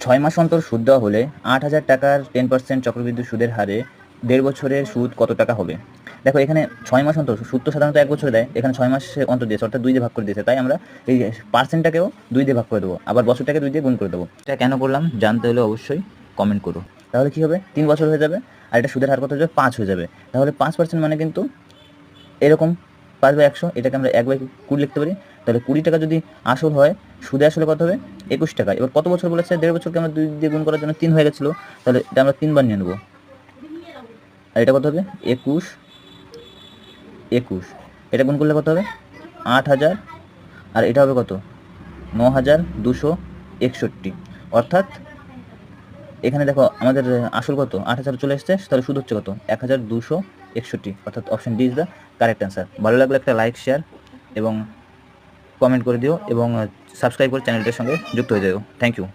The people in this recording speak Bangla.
6 মাস অন্তর সুদ দেওয়া হলে 8,000 টাকার 10% চক্রবৃদ্ধি সুদের হারে 1.5 বছরের সুদ কত টাকা হবে? দেখো এখানে 6 মাস অন্তর সুদ তো সাধারণত 1 বছরে দেয়, এখানে 6 মাস অন্তর দিয়েছে অর্থাৎ 2 দিয়ে ভাগ করে দিয়েছে, তাই আমরা এই পার্সেন্টটাকেও 2 দিয়ে ভাগ করে দেবো, আবার বছরটাকে 2 দিয়ে গুণ করে দেবো। এটা কেন করলাম জানতে হলে অবশ্যই কমেন্ট করো। তাহলে কি হবে, 3 বছর হয়ে যাবে আর এটা সুদের হার কত হয়ে যাবে, 5 হয়ে যাবে। তাহলে 5% মানে কিন্তু এরকম 5/100, এটাকে আমরা 1/20 লিখতে পারি। তাহলে 20 টাকা যদি আসল হয়, সুদে আসলে কত হবে, 21 টাকা। এবার কত বছর বলেছে, 1.5 বছরকে আমরা 2 দিয়ে গুণ করার জন্য 3 হয়ে গেছিলো, তাহলে এটা আমরা 3 বার নিয়ে নেবো। আর এটা কত হবে, 21, এটা গুণ করলে কত হবে 8,000, আর এটা হবে কত 9,261। অর্থাৎ এখানে দেখো আমাদের আসল কত 8,000 চলে এসছে, তাহলে সুদ হচ্ছে কত 1,261। অর্থাৎ option D is the correct answer. ভালো লাগলে একটা লাইক, শেয়ার এবং কমেন্ট করে দিও এবং সাবস্ক্রাইব করে চ্যানেলটার সঙ্গে যুক্ত হয়ে যাও। Thank you.